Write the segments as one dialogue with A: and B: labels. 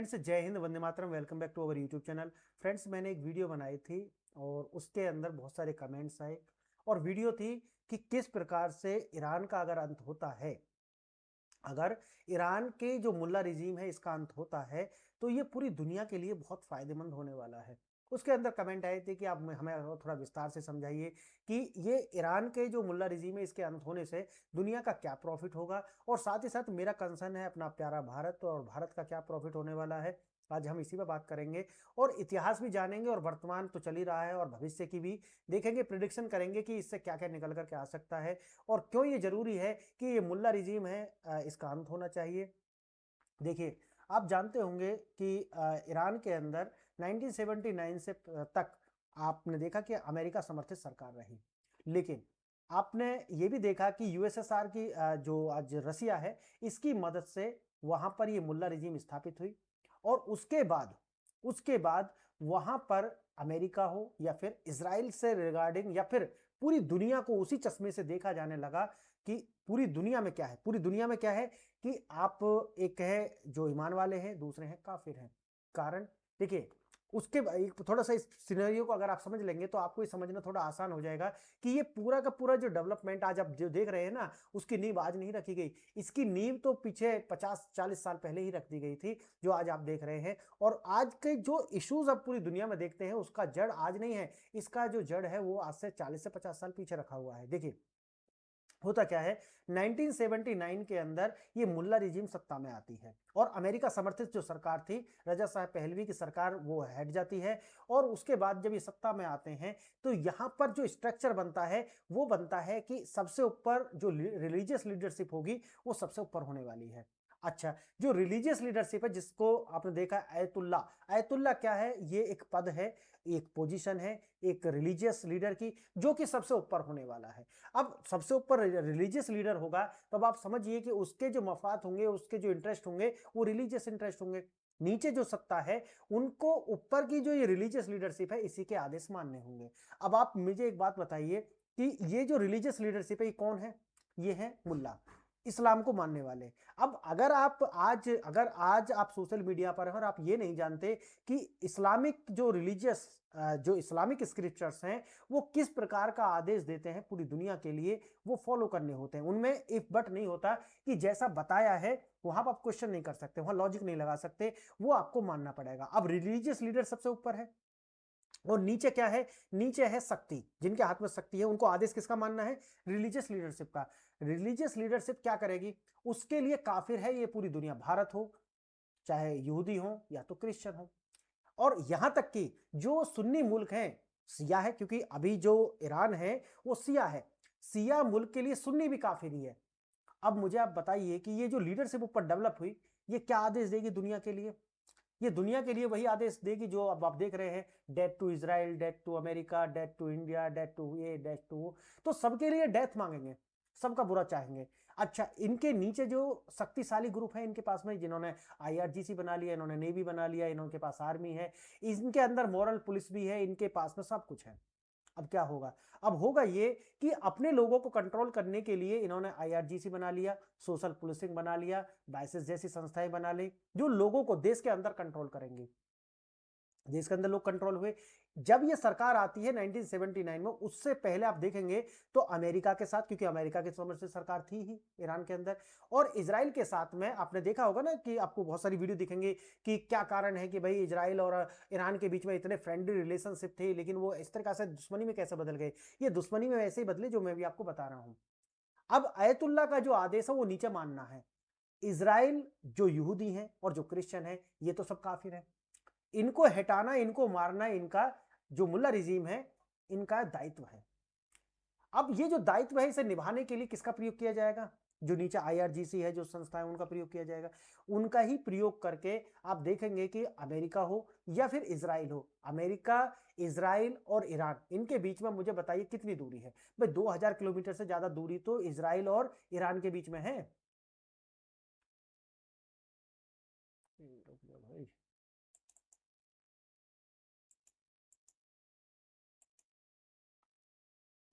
A: Friends, जय हिंद, वंदे मातरम। Welcome back to our YouTube channel. Friends, मैंने एक वीडियो बनाई थी और उसके अंदर बहुत सारे कमेंट्स आए और वीडियो थी कि किस प्रकार से ईरान का अगर अंत होता है, अगर ईरान के जो मुल्ला रिजीम है इसका अंत होता है तो ये पूरी दुनिया के लिए बहुत फायदेमंद होने वाला है। उसके अंदर कमेंट आए थे कि आप हमें और थोड़ा विस्तार से समझाइए कि ये ईरान के जो मुल्ला रिजीम है इसके अंत होने से दुनिया का क्या प्रॉफिट होगा, और साथ ही साथ मेरा कंसर्न है अपना प्यारा भारत, और भारत का क्या प्रॉफिट होने वाला है। आज हम इसी पर बात करेंगे और इतिहास भी जानेंगे, और वर्तमान तो चल ही रहा है और भविष्य की भी देखेंगे, प्रिडिक्शन करेंगे कि इससे क्या क्या निकल कर के आ सकता है और क्यों ये जरूरी है कि ये मुल्ला रिजीम है इसका अंत होना चाहिए। देखिए, आप जानते होंगे कि ईरान के अंदर 1979 से तक आपने देखा कि अमेरिका समर्थित सरकार रही, लेकिन आपने ये भी देखा कि यूएसएसआर की जो आज रसिया है इसकी मदद से वहां पर ये मुल्ला रिजीम स्थापित हुई, और उसके बाद वहां पर अमेरिका हो या फिर इसराइल से रिगार्डिंग या फिर पूरी दुनिया को उसी चश्मे से देखा जाने लगा कि पूरी दुनिया में क्या है। पूरी दुनिया में क्या है कि आप, एक है जो ईमान वाले हैं, दूसरे हैं काफिर हैं। कारण देखिए, उसके एक थोड़ा सा इस सिनेरियो को अगर आप समझ लेंगे तो आपको ये समझना थोड़ा आसान हो जाएगा कि ये पूरा का पूरा जो डेवलपमेंट आज आप जो देख रहे हैं ना, उसकी नींव आज नहीं रखी गई। इसकी नींव तो पीछे 50-40 साल पहले ही रख दी गई थी, जो आज आप देख रहे हैं। और आज के जो इश्यूज आप पूरी दुनिया में देखते हैं उसका जड़ आज नहीं है, इसका जो जड़ है वो आज से 40 से 50 साल पीछे रखा हुआ है। देखिए, होता क्या है, 1979 के अंदर ये मुल्ला रिजीम सत्ता में आती है और अमेरिका समर्थित जो सरकार थी, रजा साहब पहलवी की सरकार, वो हट जाती है। और उसके बाद जब ये सत्ता में आते हैं तो यहां पर जो स्ट्रक्चर बनता है वो बनता है कि सबसे ऊपर जो रिलीजियस लीडरशिप होगी वो सबसे ऊपर होने वाली है। अच्छा, जो रिलीजियस लीडरशिप है जिसको आपने देखा आयतुल्ला, आयतुल्ला क्या है, ये एक पद है, एक पोजीशन है एक रिलीजियस लीडर की, जो कि सबसे ऊपर होने वाला है। अब सबसे ऊपर रिलीजियस लीडर होगा तब आप समझिए कि उसके जो मफाद होंगे, उसके जो इंटरेस्ट होंगे वो रिलीजियस इंटरेस्ट होंगे। नीचे जो सत्ता है उनको ऊपर की जो ये रिलीजियस लीडरशिप है इसी के आदेश मानने होंगे। अब आप मुझे एक बात बताइए कि ये जो रिलीजियस लीडरशिप है ये कौन है? ये है मुल्ला, इस्लाम को मानने वाले। अब अगर आज आप सोशल मीडिया पर हैं और आप ये नहीं जानते कि इस्लामिक जो रिलीजियस जो इस्लामिक स्क्रिप्चर्स हैं वो किस प्रकार का आदेश देते हैं पूरी दुनिया के लिए, वो फॉलो करने होते हैं। उनमें इफ बट नहीं होता कि जैसा बताया है वहां पर आप क्वेश्चन नहीं कर सकते, वहां लॉजिक नहीं लगा सकते, वो आपको मानना पड़ेगा। अब रिलीजियस लीडर सबसे ऊपर है और नीचे क्या है? नीचे है शक्ति, जिनके हाथ में शक्ति है उनको आदेश किसका मानना है? रिलीजियस लीडरशिप का। रिलीजियस लीडरशिप क्या करेगी? उसके लिए काफिर है ये पूरी दुनिया, भारत हो चाहे यहूदी हो या तो क्रिश्चियन हो। और यहां तक कि जो सुन्नी मुल्क हैं, सिया है, क्योंकि अभी जो ईरान है वो सिया है, सिया मुल्क के लिए सुन्नी भी काफिर ही है। अब मुझे आप बताइए कि ये जो लीडरशिप ऊपर डेवलप हुई, ये क्या आदेश देगी दुनिया के लिए? ये दुनिया के लिए वही आदेश देगी जो अब आप देख रहे हैं, death to Israel, death to America, death to India, death to ये, डेथ टू वो। तो सबके लिए डेथ मांगेंगे, सबका बुरा चाहेंगे। अच्छा, इनके नीचे जो शक्तिशाली ग्रुप है इनके पास में, जिन्होंने आईआरजीसी बना लिया, इन्होंने नेवी बना लिया, इनके पास आर्मी है, इनके अंदर मॉरल पुलिस भी है, इनके पास में सब कुछ है। अब क्या होगा? अब होगा ये कि अपने लोगों को कंट्रोल करने के लिए इन्होंने आईआरजीसी बना लिया, सोशल पुलिसिंग बना लिया, बाइसेस जैसी संस्थाएं बना ली, जो लोगों को देश के अंदर कंट्रोल करेंगी। देश के अंदर लोग कंट्रोल हुए। जब ये सरकार आती है 1979 में, उससे पहले आप देखेंगे तो अमेरिका के साथ, क्योंकि अमेरिका की समझ से सरकार थी ही ईरान के अंदर, और इजराइल के साथ में आपने देखा होगा ना कि आपको बहुत सारी वीडियो दिखेंगे कि क्या कारण है कि भाई इजराइल और ईरान के बीच में इतने फ्रेंडली रिलेशनशिप थे, लेकिन वो इस तरह से दुश्मनी में कैसे बदल गए। ये दुश्मनी में वैसे ही बदले जो मैं भी आपको बता रहा हूं। अब आयतुल्ला का जो आदेश है वो नीचे मानना है। इजराइल जो यहूदी हैं और जो क्रिश्चियन है, ये तो सब काफिर है, इनको हटाना, इनको मारना, इनका जो मुल्ला रिजीम है इनका दायित्व है। अब ये जो दायित्व है इसे निभाने के लिए किसका प्रयोग किया जाएगा? जो नीचे आईआरजीसी है, जो संस्था है, उनका प्रयोग किया जाएगा। उनका ही प्रयोग करके आप देखेंगे कि अमेरिका हो या फिर इजराइल हो, अमेरिका, इजराइल और ईरान, इनके बीच में मुझे बताइए कितनी दूरी है? भाई 2000 किलोमीटर से ज्यादा दूरी तो इजराइल और ईरान के बीच में है। भाई,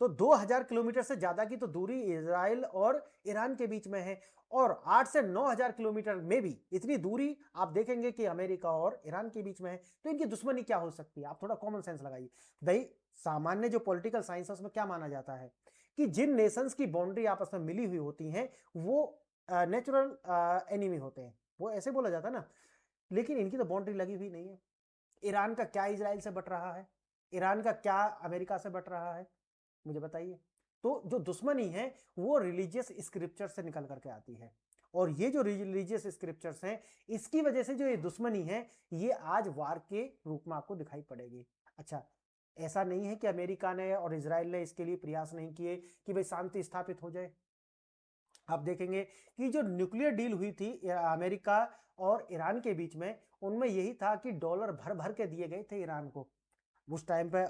A: तो 2000 किलोमीटर से ज्यादा की तो दूरी इजराइल और ईरान के बीच में है। और 8 से 9,000 किलोमीटर में भी इतनी दूरी आप देखेंगे कि अमेरिका और ईरान के बीच में है, तो इनकी दुश्मनी क्या हो सकती है? आप थोड़ा कॉमन सेंस लगाइए। भाई सामान्य जो पॉलिटिकल साइंस है उसमें क्या माना जाता है कि जिन नेशंस की बाउंड्री आपस में मिली हुई होती हैं वो नेचुरल एनिमी होते हैं, वो ऐसे बोला जाता है ना। लेकिन इनकी तो बाउंड्री लगी हुई नहीं है। ईरान का क्या इजराइल से बट रहा है? ईरान का क्या अमेरिका से बट रहा है? मुझे बताइए। तो जो दुश्मनी है वो रिलीजियस स्क्रिप्चर से निकल करके आती है, और ये जो रिलीजियस स्क्रिप्चर्स हैं इसकी वजह से जो ये दुश्मनी है ये आज वार के रूप में आपको दिखाई पड़ेगी। अच्छा, ऐसा नहीं है कि अमेरिका ने और इजराइल ने इसके लिए प्रयास नहीं किए कि भाई शांति स्थापित हो जाए। आप देखेंगे कि जो न्यूक्लियर डील हुई थी अमेरिका और ईरान के बीच में, उनमें यही था कि डॉलर भर भर के दिए गए थे ईरान को। उस टाइम पे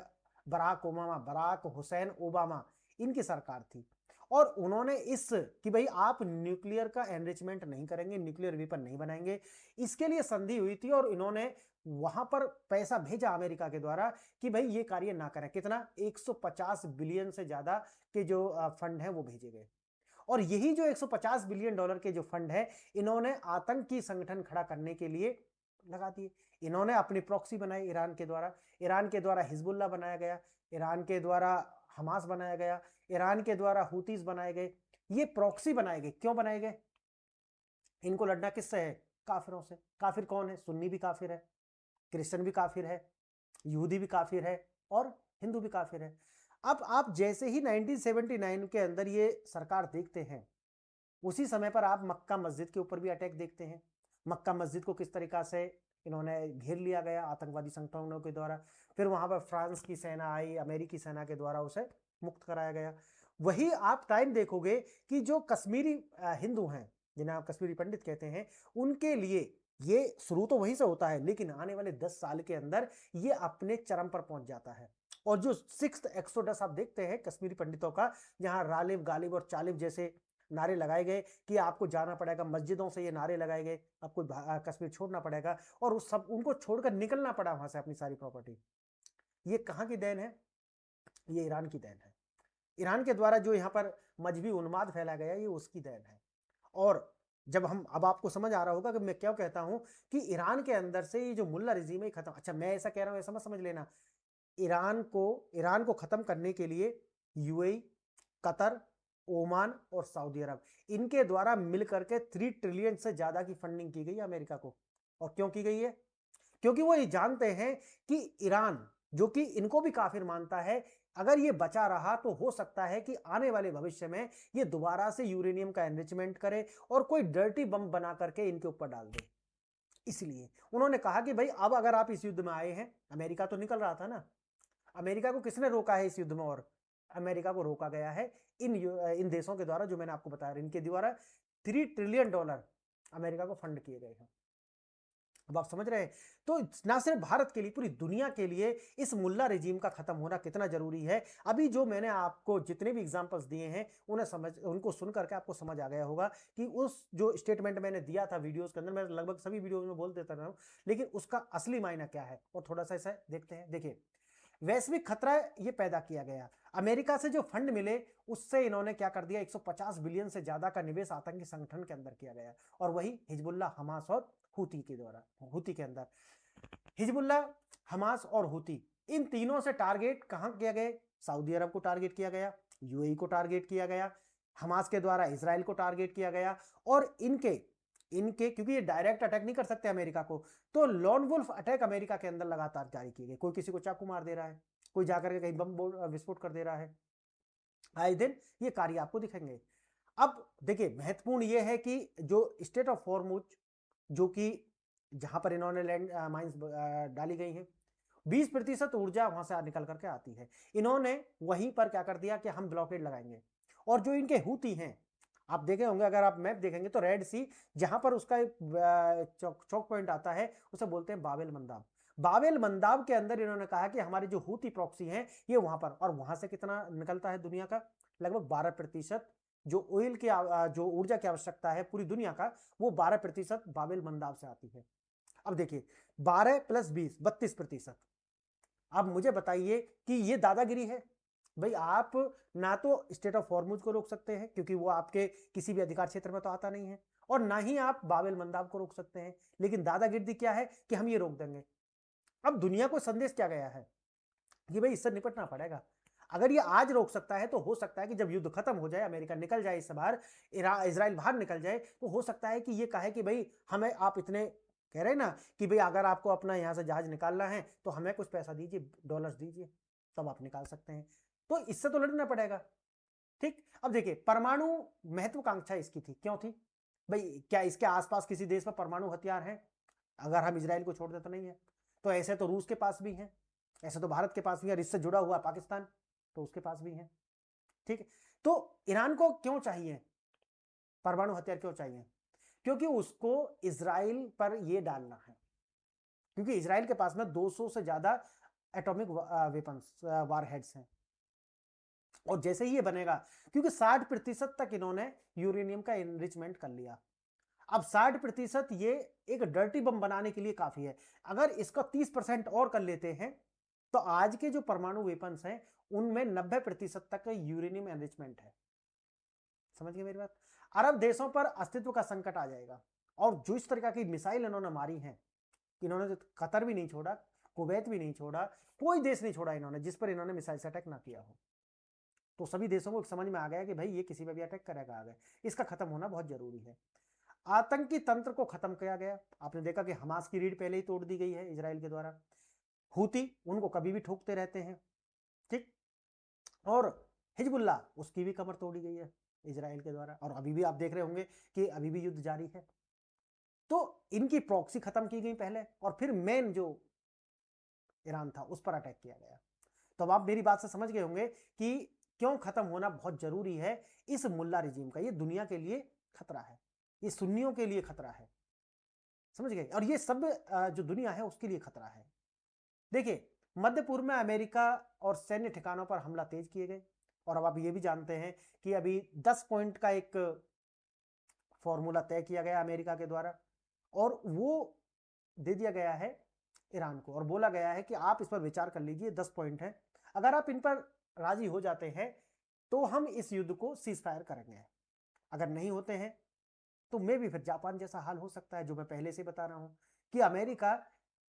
A: बराक हुसैन ओबामा इनकी सरकार थी, और उन्होंने इस कि भाई आप न्यूक्लियर का एनरिचमेंट नहीं करेंगे, न्यूक्लियर वेपन नहीं बनाएंगे, इसके लिए संधि हुई थी। और इन्होंने वहां पर पैसा भेजा अमेरिका के द्वारा कि भाई ये कार्य ना करें। कितना? 150 बिलियन से ज्यादा के जो फंड है वो भेजे गए। और यही जो 150 बिलियन डॉलर के जो फंड है इन्होंने आतंकी संगठन खड़ा करने के लिए लगा दिए। इन्होंने अपनी प्रॉक्सी बनाई ईरान के द्वारा हिजबुल्लाह बनाया गया, ईरान के द्वारा हमास बनाया गया, ईरान के द्वारा हुतीज बनाए गए। ये प्रॉक्सी बनाए गए। क्यों बनाए गए? इनको लड़ना किससे है? काफिरों से। काफिर कौन है? सुन्नी भी काफिर है, क्रिश्चियन भी काफिर है, यहूदी भी काफिर है, और हिंदू भी काफिर है। अब आप जैसे ही 1979 के अंदर ये सरकार देखते हैं, उसी समय पर आप मक्का मस्जिद के ऊपर भी अटैक देखते हैं। मक्का मस्जिद को किस तरीका से इन्होंने घेर लिया गया आतंकवादी संगठनों के द्वारा। फिर वहां पर फ्रांस की सेना आई, अमेरिकी सेना के द्वारा उसे मुक्त कराया गया। वही आप टाइम देखोगे कि जो कश्मीरी हिंदू हैं, जिन्हें आप कश्मीरी पंडित कहते हैं, उनके लिए ये शुरू तो वहीं से होता है, लेकिन आने वाले 10 साल के अंदर ये अपने चरम पर पहुंच जाता है। और जो 6th एक्सोडस आप देखते हैं कश्मीरी पंडितों का, जहां रालिब, गालिब और चालिब जैसे नारे लगाए गए कि आपको जाना पड़ेगा, मस्जिदों से ये नारे लगाए गए, आपको कश्मीर छोड़ना पड़ेगा, और उस सब उनको छोड़कर निकलना पड़ा वहां से अपनी सारी प्रॉपर्टी। ये कहां की देन है? ये ईरान की देन है। ईरान के द्वारा जो यहाँ पर मजहबी उन्माद फैला गया ये उसकी देन है। और जब हम अब आपको समझ आ रहा होगा कि मैं क्या कहता हूं कि ईरान के अंदर से ये जो मुल्ला रिजीम है खत्म। अच्छा, मैं ऐसा कह रहा हूं ऐसा मत समझ लेना। ईरान को खत्म करने के लिए यूएई, कतर, ओमान और सऊदी अरब, इनके द्वारा मिलकर के 3 ट्रिलियन से ज्यादा की फंडिंग की गई है अमेरिका को। और क्यों की गई है? क्योंकि वो ये जानते हैं कि ईरान, जो कि इनको भी काफिर मानता है, अगर ये बचा रहा तो हो सकता है कि आने वाले भविष्य में ये दोबारा से यूरेनियम का एनरिचमेंट करे और कोई डर्टी बम बना करके इनके ऊपर डाल दे। इसलिए उन्होंने कहा कि भाई अब अगर आप इस युद्ध में आए हैं, अमेरिका तो निकल रहा था ना, अमेरिका को किसने रोका है इस युद्ध में? और अमेरिका को रोका गया है इन देशों के द्वारा, जो मैंने आपको बताया, इनके द्वारा $3 ट्रिलियन अमेरिका को फंड किए गए हैं। अब आप समझ रहे हैं? तो ना सिर्फ भारत के लिए, पूरी दुनिया के लिए इस मुल्ला रेजिम का खत्म होना कितना जरूरी है। अभी जो मैंने आपको जितने भी एग्जांपल्स दिए हैं उनको सुन करके आपको समझ आ गया होगा कि उस जो स्टेटमेंट मैंने दिया था वीडियोस के अंदर, मैं लगभग सभी वीडियोस में बोल देता रहा हूं, लेकिन उसका असली मायना क्या है और थोड़ा सा ऐसा देखते हैं। देखिए, वैश्विक खतरा ये पैदा किया गया, अमेरिका से जो फंड मिले उससे इन्होंने क्या कर दिया, 150 बिलियन से ज्यादा का निवेश आतंकी संगठन के अंदर किया गया, और वही हिजबुल्लाह, हमास और हूती के द्वारा। हूती के अंदर हिजबुल्लाह, हमास और हूती, इन तीनों से टारगेट कहां किया गया? सऊदी अरब को टारगेट किया गया, यूएई को टारगेट किया गया, हमास के द्वारा इजराइल को टारगेट किया गया। और इनके इनके क्योंकि ये डायरेक्ट अटैक नहीं कर सकते अमेरिका को, तो लॉन वुल्फ अटैक अमेरिका के अंदर लगातार जारी किए गए। कोई किसी को चाकू मार दे रहा है, कोई जाकर के कहीं बम विस्फोट कर दे रहा है, आए दिन ये कार्य आपको दिखेंगे। अब देखिए, महत्वपूर्ण ये है कि जो स्टेट ऑफ हॉर्मुज, जो कि जहां पर इन्होंने लैंड माइंस डाली गई हैं, 20% ऊर्जा वहां से निकल करके आती है। इन्होंने वहीं पर क्या कर दिया कि हम ब्लॉकेड लगाएंगे। और जो इनके हूती हैं, आप देखे होंगे, अगर आप मैप देखेंगे तो रेड सी, जहां पर उसका एक चौक पॉइंट आता है, उसे बोलते हैं बाबेल मंदाब। बाबेल मंदाब के अंदर इन्होंने कहा कि हमारे जो हूती प्रॉक्सी हैं ये वहां पर, और वहां से कितना निकलता है दुनिया का? लगभग 12% जो ऑयल की जो ऊर्जा की आवश्यकता है पूरी दुनिया का, वो 12% बाबेल मंदाब से आती है। अब देखिए, 12 + 20 32%। अब मुझे बताइए कि ये दादागिरी है? भाई आप ना तो स्टेट ऑफ हॉर्मुज को रोक सकते हैं क्योंकि वो आपके किसी भी अधिकार क्षेत्र में तो आता नहीं है, और ना ही आप बाब एल मंदाब को रोक सकते हैं, लेकिन दादागिर्दी क्या है कि हम ये रोक देंगे। अब दुनिया को संदेश क्या गया है कि भाई इससे निपटना पड़ेगा। अगर ये आज रोक सकता है तो हो सकता है कि जब युद्ध खत्म हो जाए, अमेरिका निकल जाए इससे बाहर, इजराइल बाहर निकल जाए, तो हो सकता है कि ये कहे कि भाई हमें आप इतने कह रहे हैं ना कि भाई अगर आपको अपना यहां से जहाज निकालना है तो हमें कुछ पैसा दीजिए, डॉलर्स दीजिए, तब आप निकाल सकते हैं। तो इससे तो लड़ना पड़ेगा। ठीक, अब देखिए परमाणु महत्वाकांक्षा इसकी थी, क्यों थी भाई? क्या इसके आसपास किसी देश में परमाणु हथियार है? अगर हम इजराइल को छोड़ दे तो नहीं है। तो ऐसे तो रूस के पास भी है, ऐसे तो भारत के पास भी है, और इससे जुड़ा हुआ पाकिस्तान तो उसके पास भी है। ठीक, तो ईरान को क्यों चाहिए परमाणु हथियार? क्यों चाहिए? क्योंकि उसको इजराइल पर यह डालना है, क्योंकि इजराइल के पास में 200 से ज्यादा एटॉमिक वेपन्स वारहेड्स हैं, और जैसे ही ये बनेगा, क्योंकि 60% तक इन्होंने यूरेनियम का एनरिचमेंट कर लिया, अब 60% ये एक डर्टी बम बनाने के लिए काफी है। अगर इसका 30% और कर लेते हैं तो आज के जो परमाणु वेपन्स हैं उनमें 90% तक यूरेनियम एनरिचमेंट है। समझ गए मेरी बात? अरब देशों पर अस्तित्व का संकट आ जाएगा, और जो इस तरह की मिसाइल इन्होंने मारी है, इन्होंने कतर भी नहीं छोड़ा, कुवैत भी नहीं छोड़ा, कोई देश नहीं छोड़ा इन्होंने जिस पर इन्होंने मिसाइल से अटैक ना किया हो। तो सभी देशों को समझ में आ गया कि भाई ये किसी पर भी अटैक करेगा, आगे इसका खत्म होना बहुत जरूरी है। आतंकी तंत्र को खत्म किया गया। आपने देखा कि हमास की रीढ़ पहले ही तोड़ दी गई है इजराइल के द्वारा। हूती उनको कभी भी ठोकते रहते हैं, ठीक, और हिजबुल्ला उसकी भी कमर तोड़ी गई है इजराइल के द्वारा, और अभी भी आप देख रहे होंगे कि अभी भी युद्ध जारी है। तो इनकी प्रॉक्सी खत्म की गई पहले, और फिर मेन जो ईरान था उस पर अटैक किया गया। तो अब आप मेरी बात से समझ गए होंगे कि क्यों खत्म होना बहुत जरूरी है इस मुल्ला रिजीम का। ये दुनिया के लिए खतरा है, ये सुन्नियों के लिए खतरा है, समझ गए, और ये सब जो दुनिया है उसके लिए खतरा है। देखिए मध्य पूर्व में अमेरिका और सैन्य ठिकानों पर हमला तेज किए गए, और अब आप ये भी जानते हैं कि अभी 10 पॉइंट का एक फॉर्मूला तय किया गया अमेरिका के द्वारा, और वो दे दिया गया है ईरान को, और बोला गया है कि आप इस पर विचार कर लीजिए, 10 पॉइंट है, अगर आप इन पर राजी हो जाते हैं तो हम इस युद्ध को सीज फायर करेंगे, अगर नहीं होते हैं तो मे भी फिर जापान जैसा हाल हो सकता है, जो मैं पहले से बता रहा हूं कि अमेरिका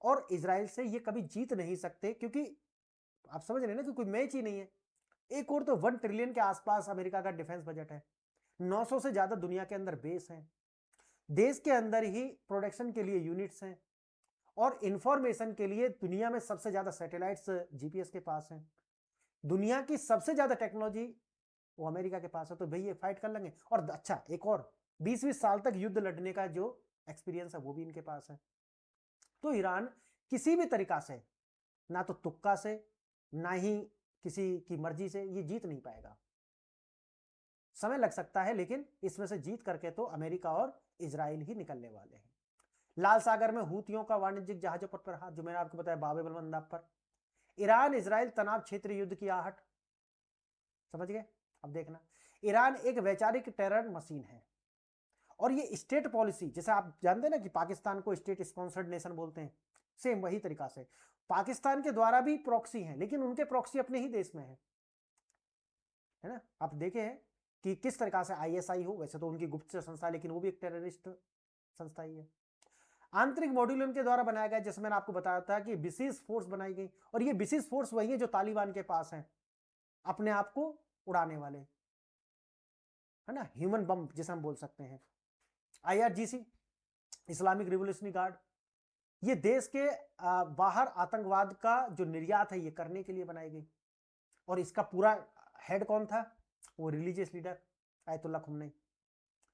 A: और इजराइल से ये कभी जीत नहीं सकते, क्योंकि आप समझ रहे हैं ना कि कोई मैच ही नहीं है। एक और तो 1 ट्रिलियन के आसपास अमेरिका का डिफेंस बजट है, 900 से ज्यादा दुनिया के अंदर बेस हैं, देश के अंदर ही प्रोडक्शन के लिए यूनिट्स हैं, और इंफॉर्मेशन के लिए दुनिया में सबसे ज्यादा सैटेलाइट्स जीपीएस के पास हैं, दुनिया की सबसे ज्यादा टेक्नोलॉजी वो अमेरिका के पास है। तो भाई ये फाइट कर लेंगे, और अच्छा एक और 20-20 साल तक युद्ध लड़ने का जो एक्सपीरियंस है वो भी इनके पास है। तो ईरान किसी भी तरीका से, ना तो तुक्का से ना ही किसी की मर्जी से ये जीत नहीं पाएगा। समय लग सकता है, लेकिन इसमें से जीत करके तो अमेरिका और इजराइल ही निकलने वाले हैं। लाल सागर में हूतियों का वाणिज्यिक जहाजों पर प्रहार, जो मैंने आपको बताया बाब एल मंदाब पर। ईरान इजराइल तनाव क्षेत्र युद्ध की आहट, समझ गए? अब देखना, ईरान एक वैचारिक टेरर मशीन है, और ये स्टेट पॉलिसी, जैसे आप जानते हैं ना कि पाकिस्तान को स्टेट स्पॉन्सर्ड नेशन बोलते हैं, सेम वही तरीका से पाकिस्तान के द्वारा भी प्रॉक्सी हैं, लेकिन उनके प्रॉक्सी अपने ही देश में है ना। आप देखे हैं कि किस तरीका से आईएसआई हो, वैसे तो उनकी गुप्तचर संस्था है, लेकिन वो भी एक टेररिस्ट संस्था ही है। आंतरिक मॉड्यूल उनके द्वारा बनाया गया, जैसे मैंने आपको बताया था कि विशेष फोर्स बनाई गई, और ये विशेष फोर्स वही है जो तालिबान के पास है, अपने आप को उड़ाने वाले, है ना, ह्यूमन बम जिसे हम बोल सकते हैं। आईआरजीसी, इस्लामिक रिवोल्यूशनरी गार्ड, ये देश के बाहर आतंकवाद का जो निर्यात है ये करने के लिए बनाई गई, और इसका पूरा हेड कौन था? वो रिलीजियस लीडर आयतुल्लाह खुमनई।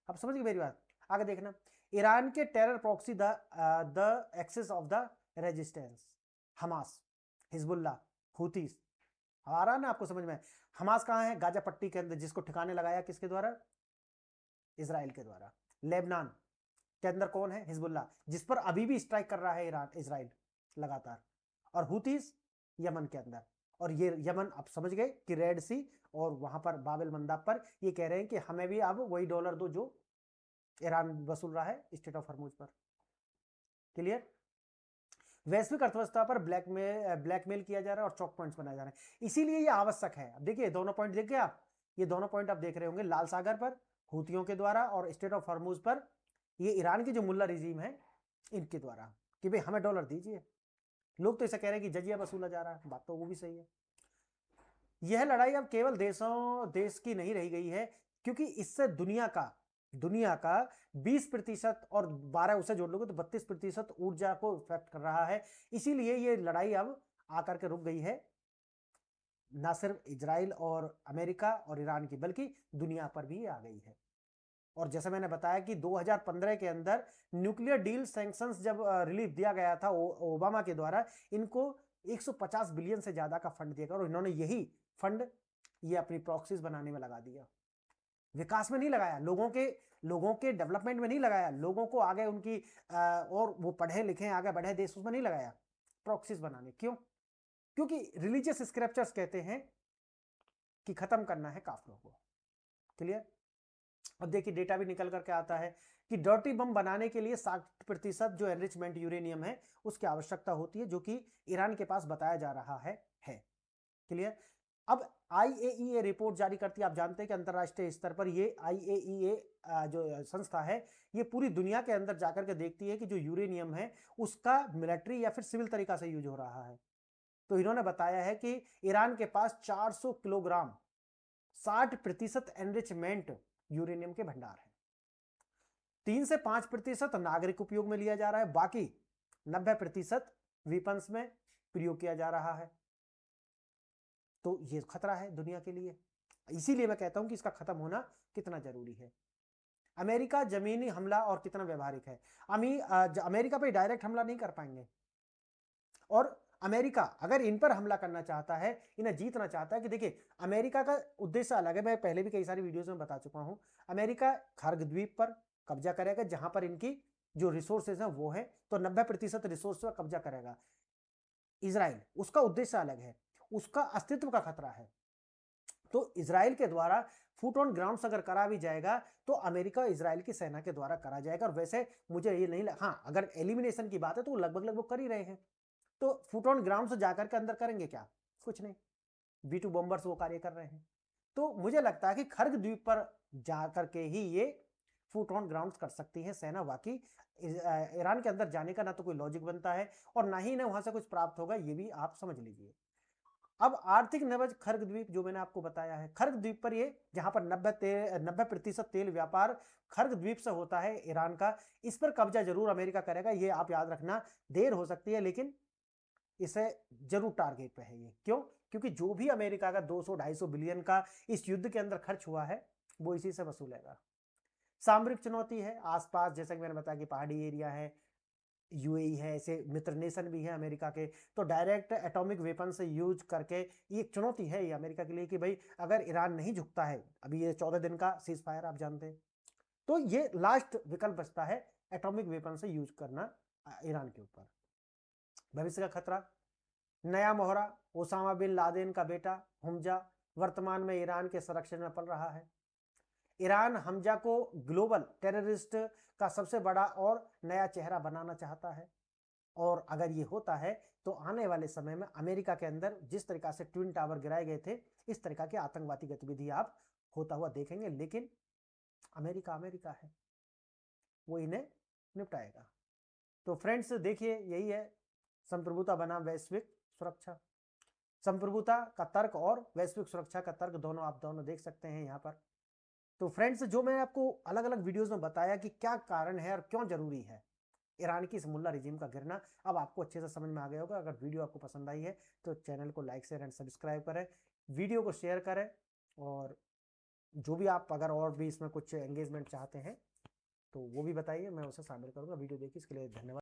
A: अब समझ गए मेरी बात? आगे देखना, ईरान के terror proxy the axis of the resistance, Hamas, Hezbollah, Houthis. आ रहा ना आपको समझ में? हमास कहां है? गाजा पट्टी के अंदर, जिसको ठिकाने लगाया किसके द्वारा? इजराइल के द्वारा। लेबनान के अंदर कौन है? हिजबुल्लाह, जिस पर अभी भी स्ट्राइक कर रहा है ईरान, इजराइल लगातार। और हूतीस यमन के अंदर, और ये यमन आप समझ गए कि रेड सी और वहां पर बाब एल मंदाब पर ये कह रहे हैं कि हमें भी अब वही डॉलर दो जो ईरान वसूल रहा है स्टेट ऑफ हॉर्मुज पर। क्लियर? वैश्विक अर्थव्यवस्था पर ब्लैकमेल किया जा रहा है और चौक पॉइंट्स बनाए जा रहे हैं। इसीलिए ये आवश्यक है। अब देखिए दोनों पॉइंट देखिए आप, ये दोनों पॉइंट आप देख रहे होंगे, लाल सागर पर हूतियों के द्वारा और स्टेट ऑफ हॉर्मुज पर ये ईरान की जो मुल्ला रिजीम है इनके द्वारा, कि भाई हमें डॉलर दीजिए। लोग तो ऐसा कह रहे हैं कि जजिया वसूला जा रहा है, बात तो वो भी सही है। यह लड़ाई अब केवल देश की नहीं रह गई है, क्योंकि इससे दुनिया का 20% और 12 उसे जोड़ लोगे तो 32% ऊर्जा को इफेक्ट कर रहा है। इसीलिए ये लड़ाई अब आकर के रुक गई है, ना सिर्फ इजराइल और अमेरिका और ईरान की, बल्कि दुनिया पर भी आ गई है। और जैसे मैंने बताया कि 2015 के अंदर न्यूक्लियर डील सैंक्शंस जब रिलीफ दिया गया था ओबामा के द्वारा, इनको 150 बिलियन से ज्यादा का फंड दिया और इन्होंने यही फंड ये अपनी प्रॉक्सीज बनाने में लगा दिया। विकास में नहीं लगाया, लोगों के डेवलपमेंट में नहीं लगाया, लोगों को आगे उनकी और वो पढ़े लिखे आगे बढ़े देश, उसमें नहीं लगाया, प्रॉक्सीज बनाने। क्यों? क्योंकि रिलीजियस स्क्रिप्चर्स कहते हैं कि खत्म करना है काफिरों को। क्लियर? अब देखिए डेटा भी निकल करके आता है कि डर्टी बम बनाने के लिए 60% जो एनरिचमेंट यूरेनियम है उसकी आवश्यकता होती है, जो कि ईरान के पास बताया जा रहा है। क्लियर? अब आईएईए रिपोर्ट जारी करती है। आप जानते हैं कि अंतरराष्ट्रीय स्तर पर ये आईएईए जो संस्था है ये पूरी दुनिया के अंदर जाकर के देखती है कि जो यूरेनियम है उसका मिलिट्री या फिर सिविल तरीका से यूज हो रहा है। तो इन्होंने बताया है कि ईरान के पास 400 किलोग्राम 60% एनरिचमेंट यूरेनियम के भंडार है। 3 से 5% नागरिक उपयोग में लिया जा रहा है, बाकी 90% वेपन्स में प्रयोग किया जा रहा है। तो ये खतरा है दुनिया के लिए। इसीलिए मैं कहता हूं कि इसका खत्म होना कितना जरूरी है। अमेरिका जमीनी हमला और कितना व्यवहारिक है। अमेरिका पे डायरेक्ट हमला नहीं कर पाएंगे, और अमेरिका अगर इन पर हमला करना चाहता है, इन्हें जीतना चाहता है, कि देखिए अमेरिका का उद्देश्य अलग है, मैं पहले भी कई सारी वीडियोस में बता चुका हूं। अमेरिका खर्ग द्वीप पर कब्जा करेगा, जहां पर इनकी जो रिसोर्सेज हैं वो है, तो 90% रिसोर्स पर कब्जा करेगा। इजराइल उसका उद्देश्य अलग है, उसका अस्तित्व का खतरा है। तो इजराइल के द्वारा फुट ऑन ग्राउंड अगर करा भी जाएगा तो अमेरिका इजराइल की सेना के द्वारा करा जाएगा। और वैसे मुझे ये नहीं हाँ, अगर एलिमिनेशन की बात है तो वो लगभग कर ही रहे हैं। तो फुट ऑन ग्राउंड से जाकर के अंदर करेंगे क्या? कुछ नहीं, B2 बॉम्बर्स वो कार्य कर रहे हैं। तो मुझे लगता है कि खर्ग द्वीप पर जाकर के ही ये फुट ऑन ग्राउंड कर सकती है सेना। बाकी ईरान के अंदर जाने का ना तो कोई लॉजिक बनता है और ना ही वहां से कुछ प्राप्त होगा, ये भी आप समझ लीजिए। अब आर्थिक नवज खर्ग द्वीप जो मैंने आपको बताया है, खर्ग द्वीप पर ये जहां पर 90% तेल व्यापार खर्ग द्वीप से होता है ईरान का, इस पर कब्जा जरूर अमेरिका करेगा, ये आप याद रखना। देर हो सकती है लेकिन इसे जरूर टारगेट पे है ये। क्यों? क्योंकि जो भी अमेरिका का 200-250 बिलियन का इस युद्ध के अंदर खर्च हुआ है वो इसी से वसूलेगा। सामरिक चुनौती है आसपास, जैसा कि मैंने बताया कि पहाड़ी एरिया है, यूएई है, ऐसे मित्र नेशन भी है अमेरिका के, तो डायरेक्ट एटॉमिक वेपन से यूज करके ये एक चुनौती है ये अमेरिका के लिए कि भाई अगर ईरान नहीं झुकता है, अभी ये 14 दिन का सीज फायर आप जानते हैं, तो ये लास्ट विकल्प बचता है एटॉमिक वेपन से यूज करना ईरान के ऊपर। भविष्य का खतरा, नया मोहरा ओसामा बिन लादेन का बेटा हमजा वर्तमान में ईरान के संरक्षण में पल रहा है। ईरान हमजा को ग्लोबल टेररिस्ट का सबसे बड़ा और नया चेहरा बनाना चाहता है, और अगर ये होता है तो आने वाले समय में अमेरिका के अंदर जिस तरीका से ट्विन टावर गिराए गए थे, इस तरीका की आतंकवादी गतिविधि आप होता हुआ देखेंगे। लेकिन अमेरिका है, वो इन्हें निपटाएगा। तो फ्रेंड्स देखिए, यही है संप्रभुता बनाम वैश्विक सुरक्षा। संप्रभुता का तर्क और वैश्विक सुरक्षा का तर्क दोनों आप देख सकते हैं यहाँ पर। तो फ्रेंड्स जो मैंने आपको अलग अलग वीडियोस में बताया कि क्या कारण है और क्यों जरूरी है ईरान की इस मुल्ला रिजीम का गिरना, अब आपको अच्छे से समझ में आ गया होगा। अगर वीडियो आपको पसंद आई है तो चैनल को लाइक शेयर एंड सब्सक्राइब करें, वीडियो को शेयर करें, और जो भी आप अगर और भी इसमें कुछ एंगेजमेंट चाहते हैं तो वो भी बताइए, मैं उसे शामिल करूंगा। वीडियो देखिए, इसके लिए धन्यवाद।